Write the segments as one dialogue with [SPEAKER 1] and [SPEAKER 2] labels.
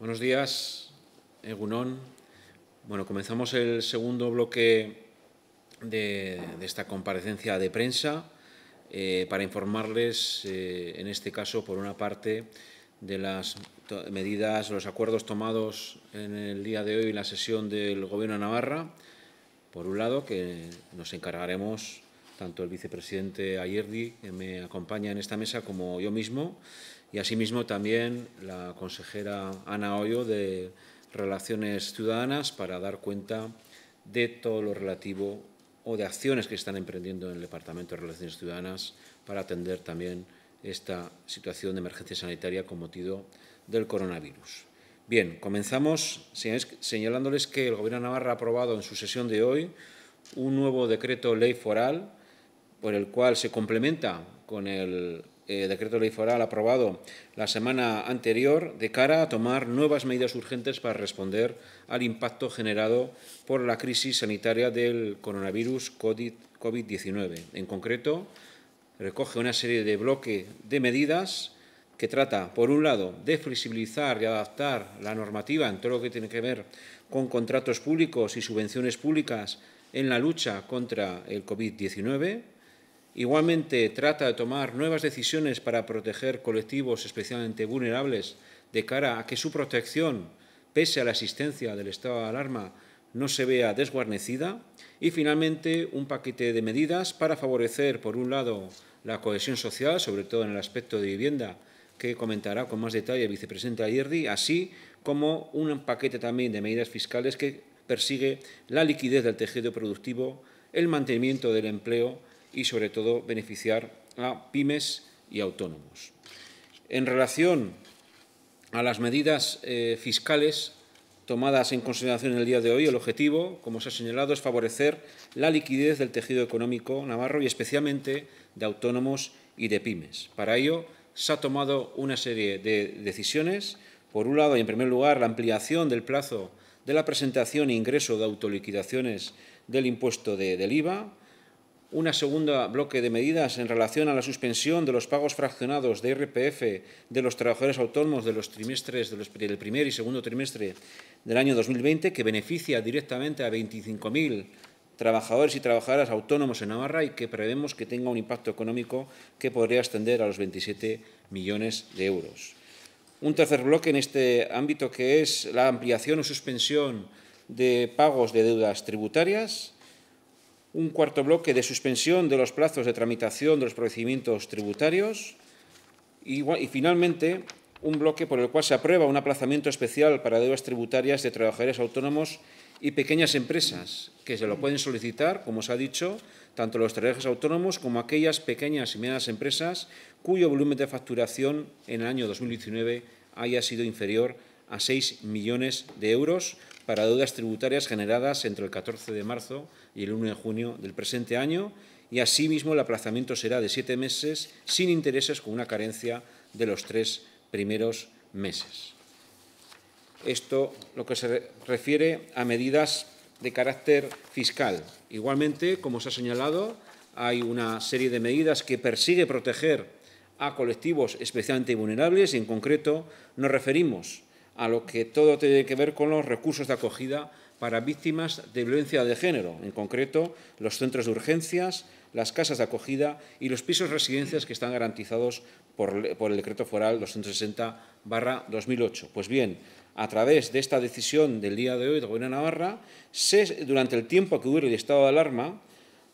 [SPEAKER 1] Buenos días, Egunon. Bueno, comenzamos el segundo bloque de esta comparecencia de prensa para informarles, en este caso, por una parte, de las medidas, los acuerdos tomados en el día de hoy en la sesión del Gobierno de Navarra. Por un lado, que nos encargaremos, tanto el vicepresidente Ayerdi, que me acompaña en esta mesa, como yo mismo, y asimismo también la consejera Ana Hoyo de Relaciones Ciudadanas, para dar cuenta de todo lo relativo o de acciones que están emprendiendo en el Departamento de Relaciones Ciudadanas para atender también esta situación de emergencia sanitaria con motivo del coronavirus. Bien, comenzamos señalándoles que el Gobierno de Navarra ha aprobado en su sesión de hoy un nuevo decreto ley foral por el cual se complementa con el decreto ley foral aprobado la semana anterior de cara a tomar nuevas medidas urgentes para responder al impacto generado por la crisis sanitaria del coronavirus COVID-19. En concreto, recoge una serie de bloques de medidas que trata, por un lado, de flexibilizar y adaptar la normativa en todo lo que tiene que ver con contratos públicos y subvenciones públicas en la lucha contra el COVID-19. Igualmente, trata de tomar nuevas decisiones para proteger colectivos especialmente vulnerables de cara a que su protección, pese a la existencia del estado de alarma, no se vea desguarnecida. Y, finalmente, un paquete de medidas para favorecer, por un lado, la cohesión social, sobre todo en el aspecto de vivienda, que comentará con más detalle el vicepresidente Ayerdi, así como un paquete también de medidas fiscales que persigue la liquidez del tejido productivo, el mantenimiento del empleo y, sobre todo, beneficiar a pymes y autónomos. En relación a las medidas fiscales tomadas en consideración en el día de hoy, el objetivo, como se ha señalado, es favorecer la liquidez del tejido económico navarro y especialmente de autónomos y de pymes. Para ello, se ha tomado una serie de decisiones. Por un lado, y en primer lugar, la ampliación del plazo de la presentación e ingreso de autoliquidaciones del impuesto del IVA. Un segundo bloque de medidas en relación a la suspensión de los pagos fraccionados de IRPF de los trabajadores autónomos de los trimestres del primer y segundo trimestre del año 2020, que beneficia directamente a 25.000 trabajadores y trabajadoras autónomos en Navarra y que prevemos que tenga un impacto económico que podría ascender a los 27 millones de euros. Un tercer bloque en este ámbito, que es la ampliación o suspensión de pagos de deudas tributarias. Un cuarto bloque de suspensión de los plazos de tramitación de los procedimientos tributarios. Y finalmente, un bloque por el cual se aprueba un aplazamiento especial para deudas tributarias de trabajadores autónomos y pequeñas empresas, que se lo pueden solicitar, como se ha dicho, tanto los trabajadores autónomos como aquellas pequeñas y medianas empresas cuyo volumen de facturación en el año 2019 haya sido inferior a 6 millones de euros para deudas tributarias generadas entre el 14 de marzo y el 1 de junio del presente año, y asimismo el aplazamiento será de 7 meses sin intereses, con una carencia de los 3 primeros meses. Esto lo que se refiere a medidas de carácter fiscal. Igualmente, como se ha señalado, hay una serie de medidas que persigue proteger a colectivos especialmente vulnerables y, en concreto, nos referimos a lo que todo tiene que ver con los recursos de acogida para víctimas de violencia de género, en concreto los centros de urgencias, las casas de acogida y los pisos residencias que están garantizados por el decreto foral 260/2008. Pues bien, a través de esta decisión del día de hoy del Gobierno de Navarra, durante el tiempo que dure el estado de alarma,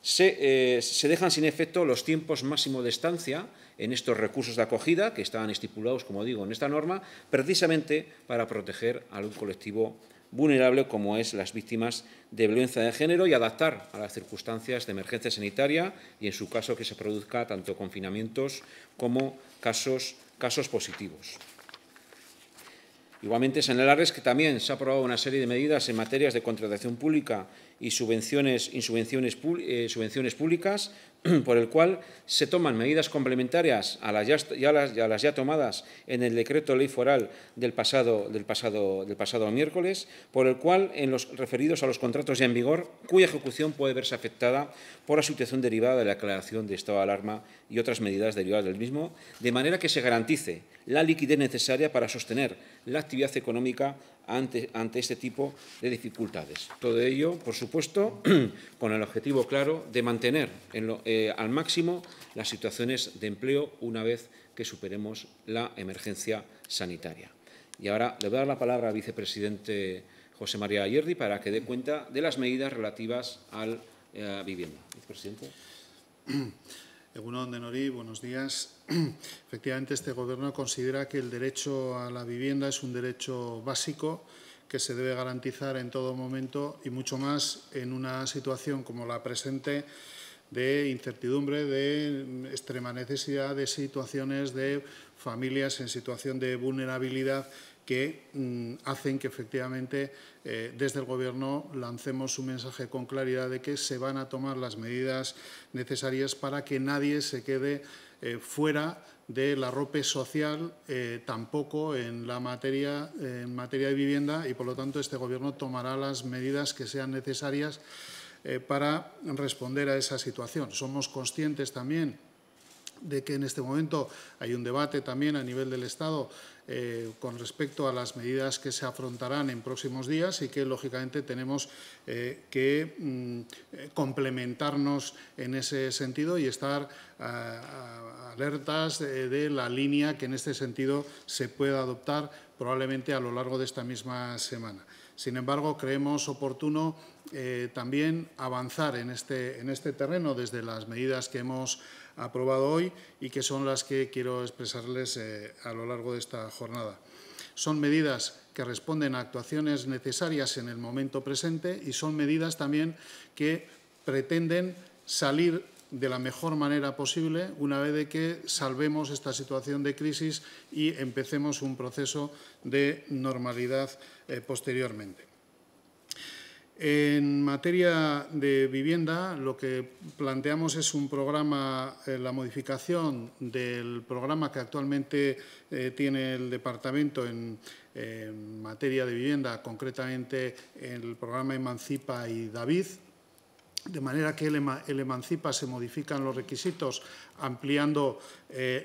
[SPEAKER 1] se dejan sin efecto los tiempos máximos de estancia en estos recursos de acogida, que estaban estipulados, como digo, en esta norma, precisamente para proteger a un colectivo vulnerable como es las víctimas de violencia de género y adaptar a las circunstancias de emergencia sanitaria y, en su caso, que se produzca tanto confinamientos como casos positivos. Igualmente, señalarles que también se ha aprobado una serie de medidas en materias de contratación pública y subvenciones públicas por el cual se toman medidas complementarias a las ya tomadas en el decreto ley foral del pasado miércoles, por el cual, en los referidos a los contratos ya en vigor, cuya ejecución puede verse afectada por la situación derivada de la declaración de estado de alarma y otras medidas derivadas del mismo, de manera que se garantice la liquidez necesaria para sostener la actividad económica ante este tipo de dificultades. Todo ello, por supuesto, con el objetivo claro de mantener al máximo las situaciones de empleo una vez que superemos la emergencia sanitaria. Y ahora le voy a dar la palabra al vicepresidente José María Ayerdi para que dé cuenta de las medidas relativas a la vivienda. Vicepresidente.
[SPEAKER 2] Egunon Denori, buenos días. Efectivamente, este Gobierno considera que el derecho a la vivienda es un derecho básico que se debe garantizar en todo momento y mucho más en una situación como la presente de incertidumbre, de extrema necesidad, de situaciones de familias en situación de vulnerabilidad que hacen que efectivamente desde el Gobierno lancemos un mensaje con claridad de que se van a tomar las medidas necesarias para que nadie se quede fuera del arrope social, tampoco en materia de vivienda, y por lo tanto este Gobierno tomará las medidas que sean necesarias para responder a esa situación. Somos conscientes también de que en este momento hay un debate también a nivel del Estado con respecto a las medidas que se afrontarán en próximos días y que, lógicamente, tenemos que complementarnos en ese sentido y estar alertas de la línea que en este sentido se pueda adoptar probablemente a lo largo de esta misma semana. Sin embargo, creemos oportuno también avanzar en este terreno desde las medidas que hemos aprobado hoy y que son las que quiero expresarles a lo largo de esta jornada. Son medidas que responden a actuaciones necesarias en el momento presente y son medidas también que pretenden salir de la mejor manera posible una vez de que salvemos esta situación de crisis y empecemos un proceso de normalidad posteriormente. En materia de vivienda, lo que planteamos es un programa, la modificación del programa que actualmente tiene el Departamento en materia de vivienda, concretamente el programa Emancipa y David, de manera que el Emancipa se modifican los requisitos ampliando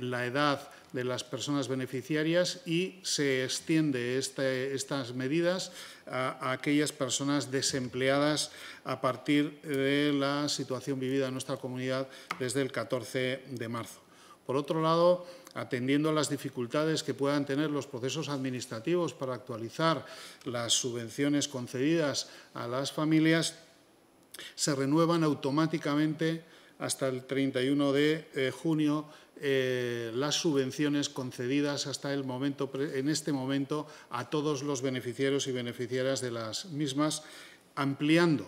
[SPEAKER 2] la edad de las personas beneficiarias y se extiende estas medidas a aquellas personas desempleadas a partir de la situación vivida en nuestra comunidad desde el 14 de marzo. Por otro lado, atendiendo a las dificultades que puedan tener los procesos administrativos para actualizar las subvenciones concedidas a las familias, se renuevan automáticamente hasta el 31 de junio las subvenciones concedidas hasta en este momento a todos los beneficiarios y beneficiarias de las mismas, ampliando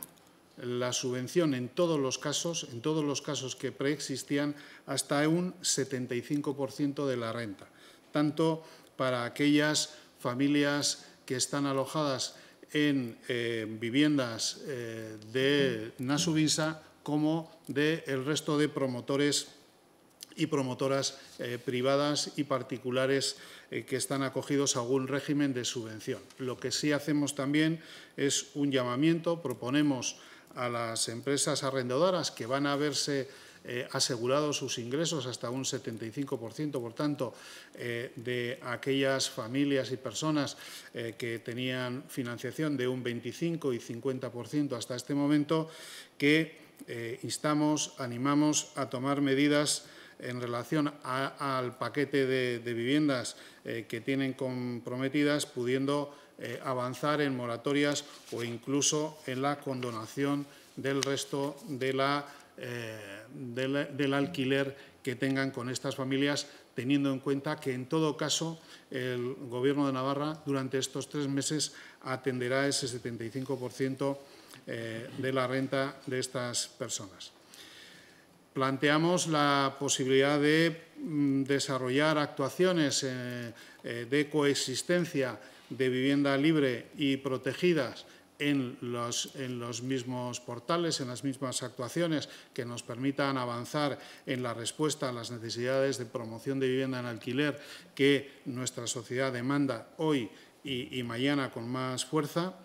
[SPEAKER 2] la subvención en todos los casos que preexistían hasta un 75% de la renta, tanto para aquellas familias que están alojadas en viviendas de Nasubinsa como del resto de promotores y promotoras privadas y particulares que están acogidos a algún régimen de subvención. Lo que sí hacemos también es un llamamiento, proponemos a las empresas arrendadoras que van a verse asegurados sus ingresos hasta un 75%, por tanto, de aquellas familias y personas que tenían financiación de un 25 y 50% hasta este momento, que instamos, animamos a tomar medidas en relación al paquete de viviendas que tienen comprometidas, pudiendo avanzar en moratorias o incluso en la condonación del resto del alquiler que tengan con estas familias, teniendo en cuenta que, en todo caso, el Gobierno de Navarra durante estos 3 meses atenderá ese 75% de la renta de estas personas. Planteamos la posibilidad de desarrollar actuaciones de coexistencia de vivienda libre y protegidas en los mismos portales, en las mismas actuaciones que nos permitan avanzar en la respuesta a las necesidades de promoción de vivienda en alquiler que nuestra sociedad demanda hoy y mañana con más fuerza.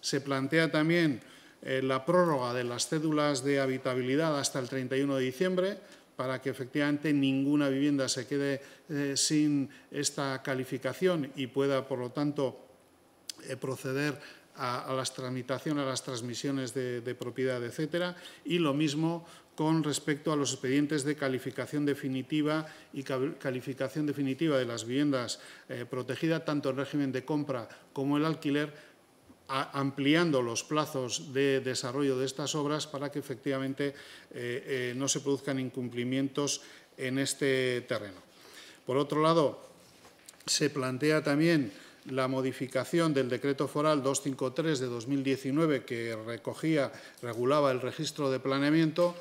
[SPEAKER 2] Se plantea también la prórroga de las cédulas de habitabilidad hasta el 31 de diciembre, para que efectivamente ninguna vivienda se quede sin esta calificación y pueda, por lo tanto, proceder a las tramitaciones, a las transmisiones de propiedad, etcétera. Y lo mismo con respecto a los expedientes de calificación definitiva y calificación definitiva de las viviendas protegidas, tanto en régimen de compra como el alquiler, ampliando los plazos de desarrollo de estas obras para que efectivamente no se produzcan incumplimientos en este terreno. Por otro lado, se plantea también la modificación del Decreto Foral 253 de 2019 que regulaba el registro de planeamiento,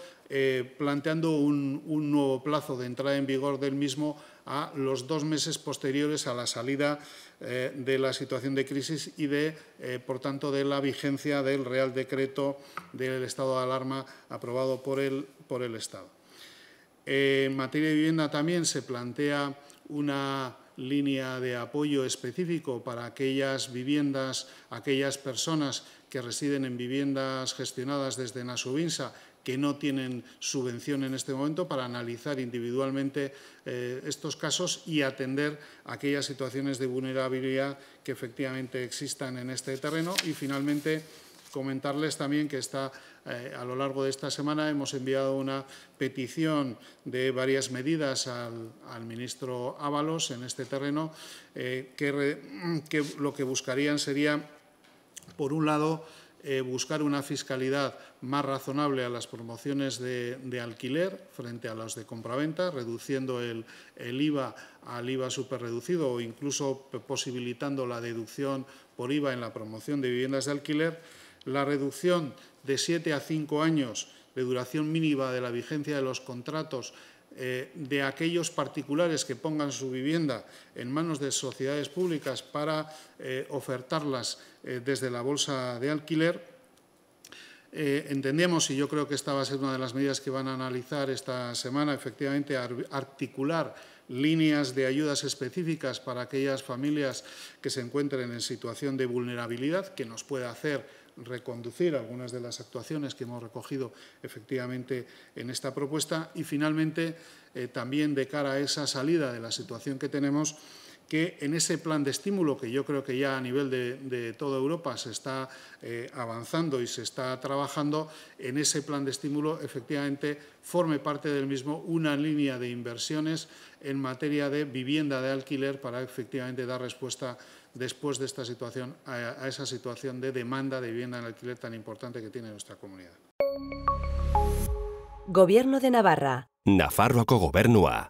[SPEAKER 2] planteando un nuevo plazo de entrada en vigor del mismo a los 2 meses posteriores a la salida de la situación de crisis y por tanto, de la vigencia del Real Decreto del estado de alarma aprobado por el Estado. En materia de vivienda también se plantea una línea de apoyo específico para aquellas viviendas, aquellas personas que residen en viviendas gestionadas desde Nasubinsa que no tienen subvención en este momento, para analizar individualmente estos casos y atender aquellas situaciones de vulnerabilidad que efectivamente existan en este terreno. Y finalmente, comentarles también que a lo largo de esta semana hemos enviado una petición de varias medidas al ministro Ábalos en este terreno, que lo que buscarían sería, por un lado, buscar una fiscalidad más razonable a las promociones de alquiler frente a las de compraventa, reduciendo el IVA al IVA superreducido o incluso posibilitando la deducción por IVA en la promoción de viviendas de alquiler, la reducción de 7 a 5 años de duración mínima de la vigencia de los contratos de aquellos particulares que pongan su vivienda en manos de sociedades públicas para ofertarlas desde la bolsa de alquiler. Entendemos, y yo creo que esta va a ser una de las medidas que van a analizar esta semana, efectivamente articular líneas de ayudas específicas para aquellas familias que se encuentren en situación de vulnerabilidad, que nos pueda hacer reconducir algunas de las actuaciones que hemos recogido efectivamente en esta propuesta. Y finalmente, también de cara a esa salida de la situación que tenemos, que en ese plan de estímulo, que yo creo que ya a nivel de toda Europa se está avanzando y se está trabajando, en ese plan de estímulo efectivamente forme parte del mismo una línea de inversiones en materia de vivienda de alquiler para efectivamente dar respuesta después de esta situación a esa situación de demanda de vivienda en alquiler tan importante que tiene nuestra comunidad.
[SPEAKER 3] Gobierno de Navarra.
[SPEAKER 4] Nafarroako gobernua.